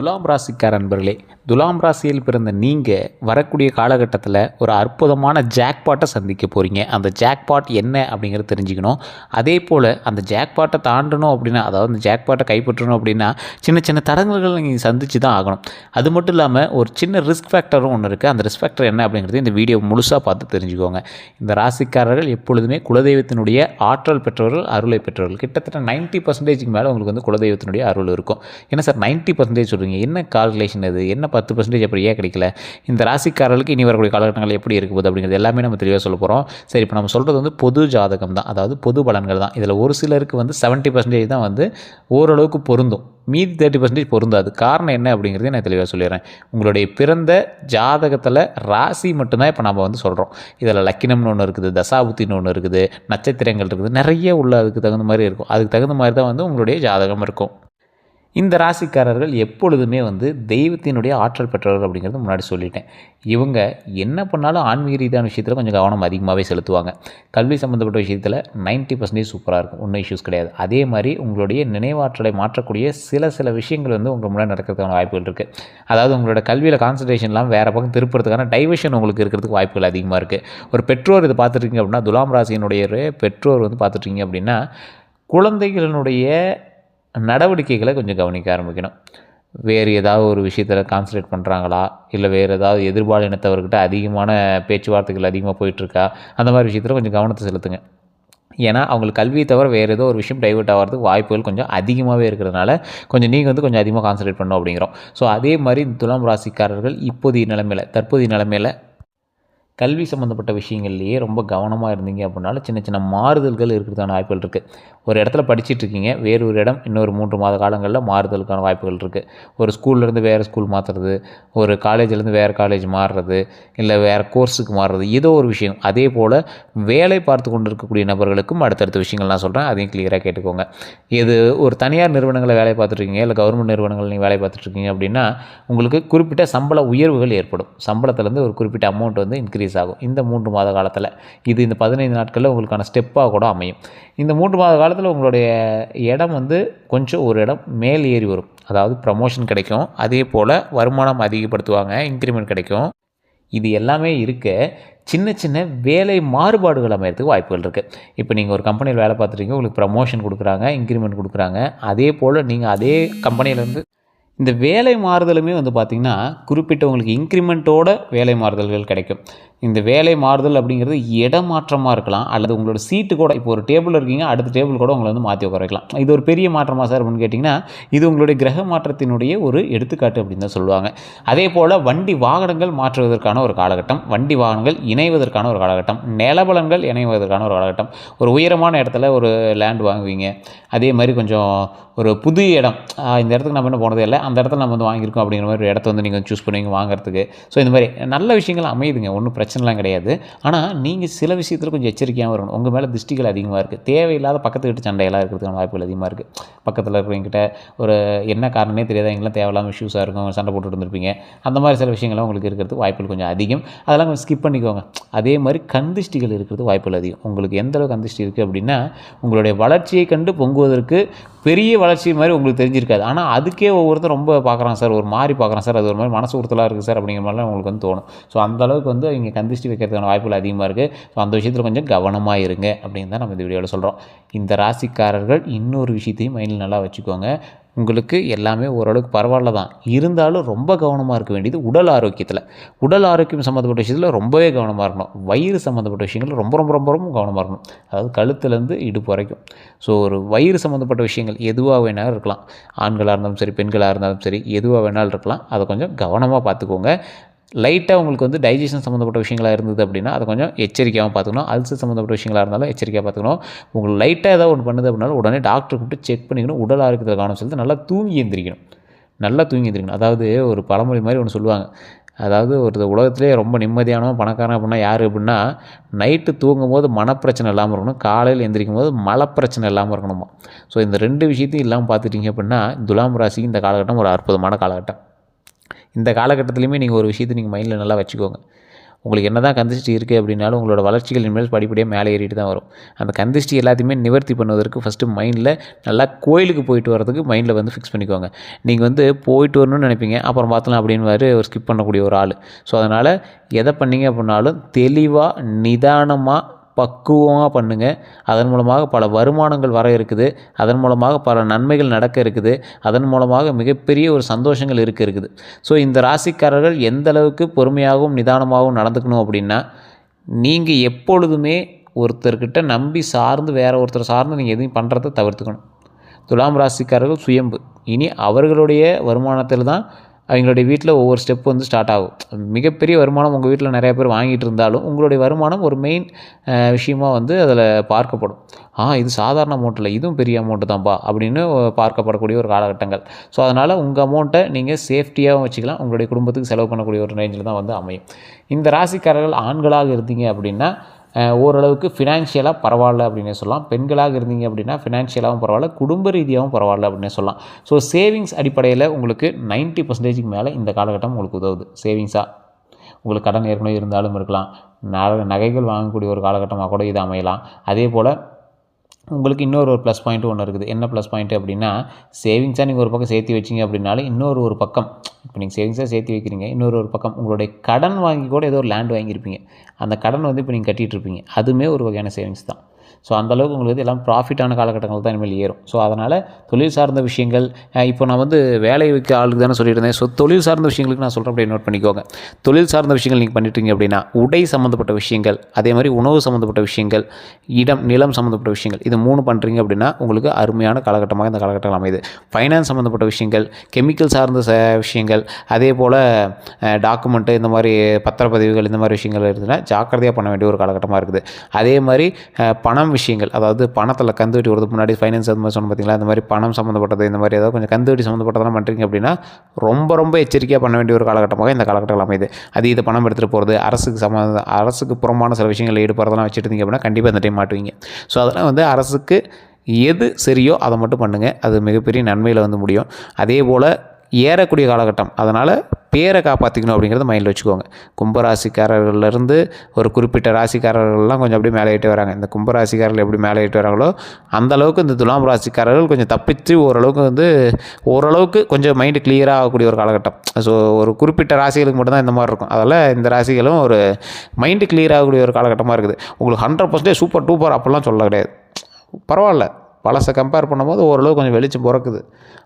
துலாம் ராசிக்கார நண்பர்களே, துலாம் ராசியில் பிறந்த நீங்கள் வரக்கூடிய காலகட்டத்தில் ஒரு அற்புதமான ஜாக்பாட்டை சந்திக்க போகிறீங்க. அந்த ஜாக்பாட் என்ன அப்படிங்கிறத தெரிஞ்சுக்கணும். அதே போல் அந்த ஜாக்பாட்டை தாண்டணும் அப்படின்னா, அதாவது அந்த ஜாக்பாட்டை கைப்பற்றணும் அப்படின்னா சின்ன சின்ன தடங்கல்கள் நீங்கள் சந்தித்து தான் ஆகணும். அது மட்டும் இல்லாமல் ஒரு சின்ன ரிஸ்க் ஃபேக்டரும் ஒன்று இருக்குது. அந்த ரிஸ்க் ஃபேக்டர் என்ன அப்படிங்கிறது இந்த வீடியோ முழுசாக பார்த்து தெரிஞ்சுக்கோங்க. இந்த ராசிக்காரர்கள் எப்பொழுதுமே குலதெய்வத்தினுடைய ஆற்றல் பெற்றவர்கள், அருளை பெற்றவர்கள். கிட்டத்தட்ட 90% மேலே உங்களுக்கு வந்து குலதெய்வத்தினுடைய அருள் இருக்கும். என்ன சார் 90% சொல்கிறீங்க? என்ன கால்குலேஷன் அது? என்ன 10% அப்புறம் ஏன் கிடைக்கல? இந்த ராசிக்காரர்களுக்கு இனி வரக்கூடிய காலகட்டங்கள் எப்படி இருக்க போகுது அப்படிங்கிறது எல்லாமே நம்ம தெளிவாக சொல்ல போகிறோம். சரி, இப்போ நம்ம சொல்கிறது வந்து பொது ஜாதகம் தான், அதாவது பொது பலன்கள் தான். இதில் ஒரு சிலருக்கு வந்து 70% தான் வந்து ஓரளவுக்கு பொருந்தும், மீதி 30% பொருந்தாது. காரணம் என்ன அப்படிங்கிறத நான் தெளிவாக சொல்லிடுறேன். உங்களுடைய பிறந்த ஜாதகத்தில் ராசி மட்டும்தான் இப்போ நம்ம வந்து சொல்கிறோம். இதில் லக்கினம்னு ஒன்று இருக்குது, தசாபுத்தின்னு ஒன்று இருக்குது, நட்சத்திரங்கள் இருக்குது, நிறைய உள்ள அதுக்கு தகுந்த மாதிரி இருக்கும். அதுக்கு தகுந்த மாதிரி தான் வந்து உங்களுடைய ஜாதகம் இருக்கும். இந்த ராசிக்காரர்கள் எப்பொழுதுமே வந்து தெய்வத்தினுடைய ஆற்றல் பெற்றவர்கள் அப்படிங்கிறது முன்னாடி சொல்லிட்டேன். இவங்க என்ன பண்ணாலும் ஆன்மீக ரீதியான விஷயத்தில் கொஞ்சம் கவனம் அதிகமாகவே செலுத்துவாங்க. கல்வி சம்மந்தப்பட்ட விஷயத்தில் 90% சூப்பராக இருக்கும், ஒன்றும் இஷ்யூஸ் கிடையாது. அதே மாதிரி உங்களுடைய நினைவாற்றலை மாற்றக்கூடிய சில விஷயங்கள் வந்து உங்களுக்கு முன்னாடி நடக்கிறதுக்கான வாய்ப்புகள் இருக்குது. அதாவது உங்களோட கல்வியில் கான்சன்ட்ரேஷன்லாம் வேறு பக்கம் திருப்புறதுக்கான டைவர்ஷன் உங்களுக்கு இருக்கிறதுக்கு வாய்ப்புகள் அதிகமாக இருக்குது. ஒரு பெற்றோர் இது பார்த்துட்ருக்கீங்க அப்படின்னா, துலாம் ராசியினுடைய பெற்றோர் வந்து பார்த்துட்ருக்கீங்க அப்படின்னா, குழந்தைகளினுடைய நடவடிக்கைகளை கொஞ்சம் கவனிக்க ஆரம்பிக்கணும். வேறு ஏதாவது ஒரு விஷயத்தில் கான்சன்ட்ரேட் பண்ணுறாங்களா, இல்லை வேறு ஏதாவது எதிர்பாலினத்தவர்கிட்ட அதிகமான பேச்சுவார்த்தைகள் அதிகமாக போயிட்டுருக்கா, அந்த மாதிரி விஷயத்தில் கொஞ்சம் கவனத்தை செலுத்துங்க. ஏன்னா அவங்களுக்கு கல்வியை தவிர வேறு ஏதோ ஒரு விஷயம் டைவர்ட் ஆகிறதுக்கு வாய்ப்புகள் கொஞ்சம் அதிகமாகவே இருக்கிறதுனால கொஞ்சம் நீங்கள் வந்து கொஞ்சம் அதிகமாக கான்சன்ட்ரேட் பண்ணணும் அப்படிங்கிறோம். ஸோ அதே மாதிரி இந்த துலாம் ராசிக்காரர்கள் தற்போதைய நிலைமையில் கல்வி சம்மந்தப்பட்ட விஷயங்கள்லேயே ரொம்ப கவனமாக இருந்தீங்க அப்படின்னாலும் சின்ன சின்ன மாறுதல்கள் இருக்கிறதுக்கான வாய்ப்புகள் இருக்குது. ஒரு இடத்துல படிச்சுட்ருக்கீங்க, வேறு ஒரு இடம் இன்னொரு 3 மாத காலங்களில் மாறுதலுக்கான வாய்ப்புகள் இருக்குது. ஒரு ஸ்கூல்லேருந்து வேறு ஸ்கூல் மாற்றுறது, ஒரு காலேஜ்லேருந்து வேறு காலேஜ் மாறுறது, இல்லை வேறு கோர்ஸுக்கு மாறுறது, ஏதோ ஒரு விஷயம். அதே போல் வேலை பார்த்து கொண்டு இருக்கக்கூடிய நபர்களுக்கும் அடுத்தடுத்த விஷயங்கள் நான் சொல்கிறேன், அதையும் கிளியராக கேட்டுக்கோங்க. இது ஒரு தனியார் நிறுவனங்களில் வேலை பார்த்துட்ருக்கீங்க, இல்லை கவர்மெண்ட் நிறுவனங்கள் நீங்கள் வேலை பார்த்துட்ருக்கீங்க அப்படின்னா உங்களுக்கு குறிப்பிட்ட சம்பள உயர்வுகள் ஏற்படும். சம்பளத்துலேருந்து ஒரு குறிப்பிட்ட அமௌண்ட் வந்து இன்க்ரீஸ் ஆகும் இந்த 3 மாத காலத்தில். இது இந்த 15 நாட்களில் உங்களுக்கான ஸ்டெப்பாக கூட அமையும். இந்த 3 மாத காலத்தில் உங்களுடைய இடம் வந்து கொஞ்சம் ஒரு இடம் மேல் ஏறி வரும். அதாவது ப்ரமோஷன் கிடைக்கும், அதே போல் வருமானம் அதிகப்படுத்துவாங்க, இன்க்ரிமெண்ட் கிடைக்கும். இது எல்லாமே இருக்க சின்ன சின்ன வேலை மாறுபாடுகள் அமையறதுக்கு வாய்ப்புகள் இருக்குது. இப்போ நீங்கள் ஒரு கம்பெனியில் வேலை பார்த்துட்டீங்க, உங்களுக்கு ப்ரமோஷன் கொடுக்குறாங்க, இன்க்ரிமெண்ட் கொடுக்குறாங்க. அதே போல் நீங்கள் அதே கம்பெனியிலேருந்து இந்த வேலை மாறுதலுமே வந்து பார்த்திங்கன்னா குறிப்பிட்ட உங்களுக்கு இன்க்ரிமெண்ட்டோட வேலை மாறுதல்கள் கிடைக்கும். இந்த வேலை மாறுதல் அப்படிங்கிறது இடமாற்றமாக இருக்கலாம், அல்லது உங்களோட சீட்டு கூட, இப்போ ஒரு டேபிள் இருக்கீங்க, அடுத்த டேபிள் கூட உங்களை வந்து மாற்றி உட்கார வைக்கலாம். இது ஒரு பெரிய மாற்றமாக சார் அப்படின்னு கேட்டிங்கன்னா, இது உங்களுடைய கிரக மாற்றத்தினுடைய ஒரு எடுத்துக்காட்டு அப்படின்னு தான் சொல்லுவாங்க. அதே போல் வண்டி வாகனங்கள் மாற்றுவதற்கான ஒரு காலகட்டம், வண்டி வாகனங்கள் இணைவதற்கான ஒரு காலகட்டம், நிலபலங்கள் இணைவதற்கான ஒரு காலகட்டம். ஒரு உயரமான இடத்துல ஒரு லேண்ட் வாங்குவீங்க, அதே மாதிரி கொஞ்சம் ஒரு புது இடம், இந்த இடத்துக்கு நம்ம என்ன போனதே இல்லை, அந்த இடத்துல நம்ம வந்து வாங்கியிருக்கோம் அப்படிங்கிற மாதிரி ஒரு இடத்த வந்து நீங்கள் சூஸ் பண்ணுவீங்க வாங்குறதுக்கு. ஸோ இந்த மாதிரி நல்ல விஷயங்கள் அமையுதுங்க, ஒன்றும் பிரச்சனைலாம் கிடையாது. ஆனால் நீங்கள் சில விஷயத்தில் கொஞ்சம் எச்சரிக்கையாக இருக்கணும். உங்கள் மேலே திருஷ்டிகள் அதிகமாக இருக்குது, தேவையில்லாத பக்கத்து வீட்டு சண்டையெல்லாம் இருக்கிறதுக்கான வாய்ப்புகள் அதிகமாக இருக்குது. பக்கத்தில் இருக்கிறவங்ககிட்ட ஒரு என்ன காரணமே தெரியாத எங்கெல்லாம் தேவையில்லாமல் இஷ்யூஸாக இருக்கும், சண்டை போட்டுட்டு இருந்திருப்பீங்க. அந்த மாதிரி சில விஷயங்கள்லாம் உங்களுக்கு இருக்கிறதுக்கு வாய்ப்புகள் கொஞ்சம் அதிகம். அதெல்லாம் கொஞ்சம் ஸ்கிப் பண்ணிக்கோங்க. அதே மாதிரி கந்திஷ்டிகள் இருக்கிறது வாய்ப்புகள் அதிகம். உங்களுக்கு எந்த அளவுக்கு கந்திஷ்டி இருக்குது அப்படின்னா, உங்களுடைய வளர்ச்சியை கண்டு பொங்குவதற்கு பெரிய வளர்ச்சி மாதிரி உங்களுக்கு தெரிஞ்சிருக்காது. ஆனால் அதுக்கே ஒவ்வொருத்தர் ரொம்ப பார்க்குறான் சார், ஒரு மாதிரி பார்க்குறான் சார், அது ஒரு மாதிரி மனசு உறுத்தலாக இருக்குது சார் அப்படிங்கிற மாதிரிலாம் உங்களுக்கு வந்து தோணும். ஸோ அந்தளவுக்கு வந்து இங்கே கந்திஷ்டி வைக்கிறதுக்கான வாய்ப்புகள் அதிகமாக இருக்குது. ஸோ அந்த விஷயத்தில் கொஞ்சம் கவனமாக இருங்க அப்படின்னு தான் நம்ம இந்த வீடியோவில் சொல்கிறோம். இந்த ராசிக்காரர்கள் இன்னொரு விஷயத்தையும் மைண்டில் நல்லா வச்சுக்கோங்க. உங்களுக்கு எல்லாமே ஓரளவுக்கு பரவாயில்ல தான், இருந்தாலும் ரொம்ப கவனமாக இருக்க வேண்டியது உடல் ஆரோக்கியத்தில். உடல் ஆரோக்கியம் சம்மந்தப்பட்ட விஷயத்தில் ரொம்பவே கவனமாக இருக்கணும். வயிறு சம்மந்தப்பட்ட விஷயங்கள் ரொம்ப ரொம்ப ரொம்ப ரொம்ப கவனமாக இருக்கணும். அதாவது கழுத்துலேருந்து இடுப்பு வரைக்கும். ஸோ ஒரு வயிறு சம்மந்தப்பட்ட விஷயங்கள் எதுவாக வேணாலும் இருக்கலாம், ஆண்களாக இருந்தாலும் சரி, பெண்களாக இருந்தாலும் சரி, எதுவாக வேணாலும் இருக்கலாம். அதை கொஞ்சம் கவனமாக பார்த்துக்கோங்க. லைட்டாக உங்களுக்கு வந்து டைஜஷன் சம்மந்தப்பட்ட விஷயங்களாக இருந்தது அப்படின்னா அதை கொஞ்சம் எச்சரிக்கையாக பார்த்துக்கணும். அல்சர் சம்மந்தப்பட்ட விஷயங்களாக இருந்தாலும் எச்சரிக்கையாக பார்த்துக்கணும். உங்களுக்கு லைட்டாக ஏதாவது ஒன்று பண்ணுது அப்படின்னாலும் உடனே டாக்டர் கூப்பிட்டு செக் பண்ணிக்கணும். உடல் ஆரோக்கியத்தில் கவனம் செலுத்தி நல்லா தூங்கி எந்திரிக்கணும். அதாவது ஒரு பழமொழி மாதிரி ஒன்று சொல்லுவாங்க. அதாவது ஒரு உலகத்திலே ரொம்ப நிம்மதியானவன் பணக்காரன் அப்படின்னா யார் அப்படின்னா, நைட்டு தூங்கும் போது மனப்பிரச்சனை இல்லாமல் இருக்கணும், காலையில் எந்திரிக்கும் போது மலப்பிரச்சனை இல்லாமல் இருக்கணுமா. ஸோ இந்த 2 விஷயத்தையும் இல்லாமல் பார்த்துட்டிங்க அப்படின்னா துலாம் ராசிக்கு இந்த காலகட்டம் ஒரு அற்புதமான காலகட்டம். இந்த காலகட்டத்துலையுமே நீங்கள் ஒரு விஷயத்தை நீங்கள் மைண்டில் நல்லா வச்சுக்கோங்க. உங்களுக்கு என்ன தான் கந்திஷ்டி இருக்குது அப்படின்னாலும் உங்களோட வளர்ச்சிகள் இனிமேல் படிப்படியாக மேலே ஏறிட்டு தான் வரும். அந்த கந்திஷ்டி எல்லாத்தையுமே நிவர்த்தி பண்ணுவதற்கு ஃபஸ்ட்டு மைண்டில் நல்லா கோயிலுக்கு போயிட்டு வரதுக்கு மைண்டில் வந்து ஃபிக்ஸ் பண்ணிக்கோங்க. நீங்கள் வந்து போயிட்டு வரணும்னு நினைப்பீங்க, அப்புறம் பார்த்தலாம் அப்படின்னு ஒரு ஸ்கிப் பண்ணக்கூடிய ஒரு ஆள். ஸோ அதனால் எதை பண்ணீங்க அப்படின்னாலும் தெளிவாக நிதானமாக பக்குவமாக பண்ணுங்கள். அதன் மூலமாக பல வருமானங்கள் வர இருக்குது, அதன் மூலமாக பல நன்மைகள் நடக்க இருக்குது, அதன் மூலமாக மிகப்பெரிய ஒரு சந்தோஷங்கள் இருக்குது. ஸோ இந்த ராசிக்காரர்கள் எந்த அளவுக்கு பொறுமையாகவும் நிதானமாகவும் நடந்துக்கணும் அப்படின்னா, நீங்கள் எப்பொழுதுமே ஒருத்தர்கிட்ட நம்பி சார்ந்து வேறு ஒருத்தர் சார்ந்து நீங்கள் எதையும் பண்ணுறதை தவிர்த்துக்கணும். துலாம் ராசிக்காரர்கள் சுயம்பு. இனி அவர்களுடைய வருமானத்தில் தான் அவங்களுடைய வீட்டில் ஒவ்வொரு ஸ்டெப் வந்து ஸ்டார்ட் ஆகும். மிகப்பெரிய வருமானம் உங்கள் வீட்டில் நிறையா பேர் வாங்கிட்டு இருந்தாலும் உங்களுடைய வருமானம் ஒரு மெயின் விஷயமாக வந்து அதில் பார்க்கப்படும். இது சாதாரண அமௌண்ட் இல்லை, இதுவும் பெரிய அமௌண்ட்டு தான்ப்பா அப்படின்னு பார்க்கப்படக்கூடிய ஒரு காலகட்டங்கள். ஸோ அதனால் உங்கள் அமௌண்ட்டை நீங்கள் சேஃப்டியாகவும் வச்சுக்கலாம், உங்களுடைய குடும்பத்துக்கு செலவு பண்ணக்கூடிய ஒரு ரேஞ்சில் தான் வந்து அமையும். இந்த ராசிக்காரர்கள் ஆண்களாக இருந்தீங்க அப்படின்னா ஓரளவுக்கு ஃபினான்ஷியலாக பரவாயில்ல அப்படின்னே சொல்லலாம். பெண்களாக இருந்தீங்க அப்படின்னா ஃபினான்ஷியலாகவும் பரவாயில்ல, குடும்ப ரீதியாகவும் பரவாயில்ல அப்படின்னே சொல்லலாம். ஸோ சேவிங்ஸ் அடிப்படையில் உங்களுக்கு 90% மேலே இந்த காலகட்டம் உங்களுக்கு உதவுது. சேவிங்ஸாக உங்களுக்கு கடன் ஏற்கனவே இருந்தாலும் இருக்கலாம், நகைகள் வாங்கக்கூடிய ஒரு காலகட்டமாக கூட இது அமையலாம். அதே போல் உங்களுக்கு இன்னொரு ப்ளஸ் பாயிண்ட்டு ஒன்று இருக்குது. என்ன ப்ளஸ் பாயிண்ட்டு அப்படின்னா, சேவிங்ஸாக நீங்கள் ஒரு பக்கம் சேர்த்து வச்சிங்க அப்படின்னாலும் இன்னொரு பக்கம், இப்போ நீங்கள் சேவிங்ஸாக சேர்த்து வைக்கிறீங்க, இன்னொரு பக்கம் உங்களுடைய கடன் வாங்கி கூட ஏதோ ஒரு லேண்ட் வாங்கியிருப்பீங்க, அந்த கடன் வந்து இப்போ நீங்கள் கட்டிகிட்ருப்பீங்க, அதுவுமே ஒரு வகையான சேவிங்ஸ் தான். ஸோ அந்தளவுக்கு உங்களுக்கு எல்லாம் ப்ராஃபிட்டான காலகட்டங்கள் தான் இனிமேல் ஏறும். ஸோ அதனால் தொழில் சார்ந்த விஷயங்கள், இப்போ நான் வந்து வேலை வைக்க ஆளுக்கு தானே சொல்லியிருந்தேன். ஸோ தொழில் சார்ந்த விஷயங்களுக்கு நான் சொல்கிறேன், அப்படியே நோட் பண்ணிக்கோங்க. தொழில் சார்ந்த விஷயங்கள் நீங்கள் பண்ணிட்டீங்க அப்படின்னா உடை சம்மந்தப்பட்ட விஷயங்கள், அதே மாதிரி உணவு சம்மந்தப்பட்ட விஷயங்கள், நிலம் சம்மந்தப்பட்ட விஷயங்கள், இது 3 பண்ணுறீங்க அப்படின்னா உங்களுக்கு அருமையான காலகட்டமாக இந்த காலகட்டங்கள் அமையுது. ஃபைனான்ஸ் சம்மந்தப்பட்ட விஷயங்கள், கெமிக்கல் சார்ந்த விஷயங்கள், அதே போல் டாக்குமெண்ட்டு, இந்த மாதிரி பத்திரப்பதிவுகள், இந்த மாதிரி விஷயங்கள் இருக்குதுன்னா ஜாக்கிரதையாக பண்ண வேண்டிய ஒரு காலகட்டமாக இருக்குது. அதே மாதிரி பணம் விஷயங்கள், அதாவது பணத்தில் கந்துவட்டி வருது, முன்னாடி ஃபைனான்ஸ் அது மாதிரி சொன்ன பார்த்தீங்களா, இந்த மாதிரி பணம் சம்மந்தப்பட்டது, இந்த மாதிரி ஏதாவது கொஞ்சம் கந்துவட்டி சம்மந்தப்பட்டதெல்லாம் பண்ணுறீங்க அப்படின்னா ரொம்ப எச்சரிக்கையாக பண்ண வேண்டிய ஒரு காலகட்டமாக இந்த காலகட்டங்கள் அமையுது. இது பணம் எடுத்துகிட்டு போகிறது, அரசுக்கு புறமான சில விஷயங்களில் ஈடுபடுறதெல்லாம் வச்சுட்டு இருந்தீங்க அப்படின்னா கண்டிப்பாக இந்த டைம் மாட்டுவீங்க. ஸோ அதெல்லாம் வந்து அரசுக்கு எது சரியோ அதை மட்டும் பண்ணுங்கள், அது மிகப்பெரிய நன்மையில் வந்து முடியும். அதே போல் ஏறக்கூடிய காலகட்டம், அதனால் பேரை காப்பாற்றிக்கணும் அப்படிங்கிறத மைண்டில் வச்சுக்கோங்க. கும்பராசிக்காரர்கள்லேருந்து ஒரு குறிப்பிட்ட ராசிக்காரர்கள்லாம் கொஞ்சம் அப்படியே மேலே ஏறிட்டு வராங்க. இந்த கும்பராசிக்காரர்கள் எப்படி மேலே ஏறிட்டு வராங்களோ அந்தளவுக்கு இந்த துலாம் ராசிக்காரர்கள் கொஞ்சம் தப்பித்து ஓரளவுக்கு கொஞ்சம் மைண்டு கிளியராக ஆகக்கூடிய ஒரு காலகட்டம். ஸோ ஒரு குறிப்பிட்ட ராசிகளுக்கு மட்டும்தான் இந்த மாதிரி இருக்கும். அதில் இந்த ராசிகளும் ஒரு மைண்டு கிளியர் ஆகக்கூடிய ஒரு காலகட்டமாக இருக்குது. உங்களுக்கு 100% சூப்பர் டூப்பர் அப்படிலாம் சொல்ல கிடையாது, பரவாயில்ல. பழசை கம்பேர் பண்ணும்போது ஓரளவு கொஞ்சம் வெளிச்சம் பிறக்குது.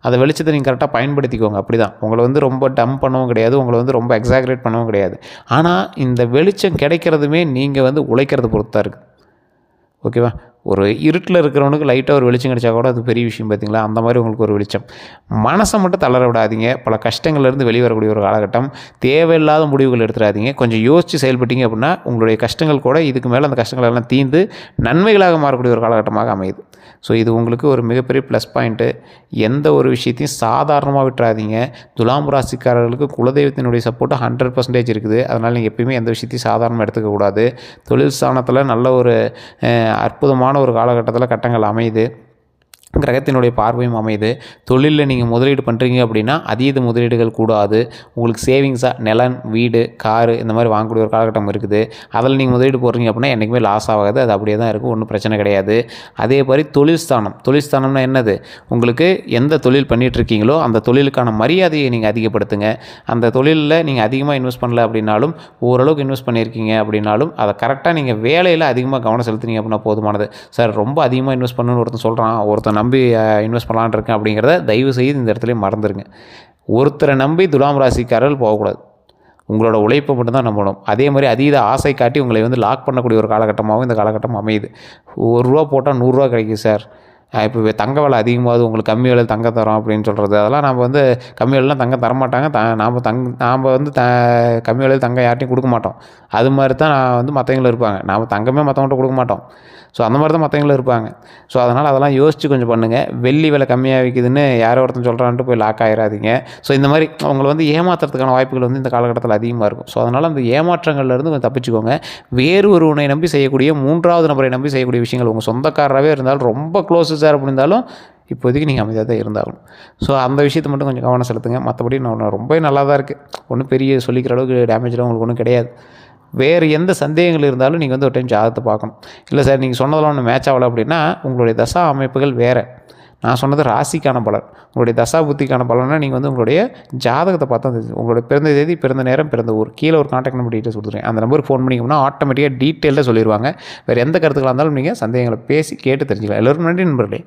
அந்த வெளிச்சத்தை நீங்கள் கரெக்டாக பயன்படுத்திக்கோங்க. அப்படி தான், உங்களை வந்து ரொம்ப டம்ப் பண்ணவும் கிடையாது, உங்களை வந்து ரொம்ப எக்ஸாக்ரேட் பண்ணவும் கிடையாது. ஆனால் இந்த வெளிச்சம் கிடைக்கிறதுமே நீங்கள் வந்து உழைக்கிறத பொறுத்து தான் இருக்குது. ஓகேவா? ஒரு இருட்டில் இருக்கிறவனுக்கு லைட்டாக ஒரு வெளிச்சம் கிடைச்சா கூட அது பெரிய விஷயம், பார்த்தீங்களா? அந்த மாதிரி உங்களுக்கு ஒரு வெளிச்சம். மனசை மட்டும் தளர விடாதீங்க. பல கஷ்டங்கள்லேருந்து வெளிவரக்கூடிய ஒரு காலகட்டம். தேவையில்லாத முடிவுகள் எடுத்துடாதீங்க. கொஞ்சம் யோசித்து செயல்பட்டீங்க அப்படின்னா உங்களுடைய கஷ்டங்கள் கூட இதுக்கு மேலே அந்த கஷ்டங்கள் எல்லாம் தீர்ந்து நன்மைகளாக மாறக்கூடிய ஒரு காலகட்டமாக அமையுது. ஸோ இது உங்களுக்கு ஒரு மிகப்பெரிய ப்ளஸ் பாயிண்ட்டு. எந்த ஒரு விஷயத்தையும் சாதாரணமாக விட்டுறாதீங்க. துலாம் ராசிக்காரர்களுக்கு குலதெய்வத்தினுடைய சப்போர்ட்டு 100% இருக்குது. அதனால் நீங்கள் எப்பயுமே எந்த விஷயத்தையும் சாதாரணமாக எடுத்துக்கக்கூடாது. தொழில் ஸ்தானத்தில் நல்ல ஒரு அற்புதமான ஒரு காலகட்டத்தில் கட்டங்கள் அமையுது. கிரகத்தினுடைய பார்வையும் அமையுது. தொழிலில் நீங்கள் முதலீடு பண்ணுறீங்க அப்படின்னா அதீத முதலீடுகள் கூடாது. உங்களுக்கு சேவிங்ஸாக நிலம், வீடு, காரு இந்த மாதிரி வாங்கக்கூடிய ஒரு காலகட்டம் இருக்குது. அதில் நீங்கள் முதலீடு போடுறீங்க அப்படின்னா என்றைக்குமே லாஸ் ஆகாது, அது அப்படியே தான் இருக்கும், ஒன்றும் பிரச்சனை கிடையாது. அதே மாதிரி தொழில்ஸ்தானம்னா என்னது? உங்களுக்கு எந்த தொழில் பண்ணிகிட்ருக்கீங்களோ அந்த தொழிலுக்கான மரியாதையை நீங்கள் அதிகப்படுத்துங்க. அந்த தொழிலில் நீங்கள் அதிகமாக இன்வெஸ்ட் பண்ணல அப்படின்னாலும், ஓரளவுக்கு இன்வெஸ்ட் பண்ணியிருக்கீங்க அப்படின்னாலும் அதை கரெக்டாக நீங்கள் வேலையில் அதிகமாக கவனம் செலுத்துனீங்க அப்படின்னா போதுமானது. சார் ரொம்ப அதிகமாக இன்வெஸ்ட் பண்ணணுன்னு ஒருத்தன் நம்பி இன்வெஸ்ட் பண்ணலான்னு இருக்கேன் அப்படிங்கிறத தயவு செய்து இந்த இடத்துல மறந்துடுங்க. ஒருத்தரை நம்பி துலாம் ராசிக்காரர்கள் போகக்கூடாது. உங்களோட உழைப்பை மட்டும்தான் நம்பணும். அதே மாதிரி அதீத ஆசை காட்டி உங்களை வந்து லாக் பண்ணக்கூடிய ஒரு காலகட்டமாகவும் இந்த காலகட்டம் அமையுது. ₹1 போட்டால் ₹100 கிடைக்கும் சார், இப்போ தங்க விலை அதிகமாகுது, உங்களுக்கு கம்மி விலையில் தங்கம் தரோம் அப்படின்னு சொல்கிறது, அதெல்லாம் நம்ம வந்து கம்மி விலைலாம் தங்கம் தரமாட்டாங்க. நாம் வந்து கம்மி விலையில் தங்கம் யார்ட்டையும் கொடுக்க மாட்டோம். அது மாதிரி தான் நான் வந்து மற்றவங்களும் இருப்பாங்க. நாம் தங்கமே மற்றவங்கள்ட்ட கொடுக்க மாட்டோம். ஸோ அந்த மாதிரி தான் மற்றவங்களும் இருப்பாங்க. ஸோ அதனால் அதெல்லாம் யோசித்து கொஞ்சம் பண்ணுங்கள். வெள்ளி விலை கம்மியாக விற்கிதுன்னு யாரோ ஒருத்தன் சொல்கிறான்ட்டு போய் லாக் ஆகிடாதீங்க. ஸோ இந்த மாதிரி அவங்களை வந்து ஏமாற்றுறதுக்கான வாய்ப்புகள் வந்து இந்த காலகட்டத்தில் அதிகமாக இருக்கும். ஸோ அதனால் அந்த ஏமாற்றங்கள்லேருந்து கொஞ்சம் தப்பிச்சுக்கோங்க. வேறு ஒருவனை நம்பி செய்யக்கூடிய, 3வது நபரை நம்பி செய்யக்கூடிய விஷயங்கள், உங்கள் சொந்தக்காரராகவே இருந்தாலும், ரொம்ப க்ளோஸு சார் அப்படி இருந்தாலும் இப்போதைக்கு நீங்கள் அமைதியாக தான் இருந்தாகணும். ஸோ அந்த விஷயத்தை மட்டும் கொஞ்சம் கவனம் செலுத்துங்க. மற்றபடி நான் ரொம்ப நல்லா தான் இருக்குது. ஒன்றும் பெரிய சொல்லிக்கிற அளவுக்கு டேமேஜ்லாம் உங்களுக்கு ஒன்றும் கிடையாது. வேறு எந்த சந்தேகங்கள் இருந்தாலும் நீங்கள் வந்து ஒரு டைம் ஜாதகத்தை பார்க்கணும். இல்லை சார் நீங்கள் சொன்னதெல்லாம் ஒன்று மேட்ச் ஆகலை அப்படின்னா உங்களுடைய தசா அமைப்புகள் வேறு. நான் சொன்னது ராசிக்கான பலன். உங்களுடைய தசா புத்திக்கான பலன்னா நீங்கள் வந்து உங்களுடைய ஜாதகத்தை பார்த்தா தெரிஞ்சு உங்களுடைய பிறந்த தேதி, பிறந்த நேரம், பிறந்த ஊர், கீழே ஒரு கான்டாக்ட் நம்பர் டீட்டெயில்ஸ் கொடுத்துருக்கேன். அந்த நம்பருக்கு ஃபோன் பண்ணிங்கன்னா ஆட்டோமேட்டிக்காக டீட்டெயிலாக சொல்லிடுவாங்க. வேறு எந்த கருத்துக்களாக இருந்தாலும் நீங்கள் சந்தேகங்களை பேசி கேட்டு தெரிஞ்சுக்கலாம். எல்லோருக்கும் நன்றி நண்பர்களே.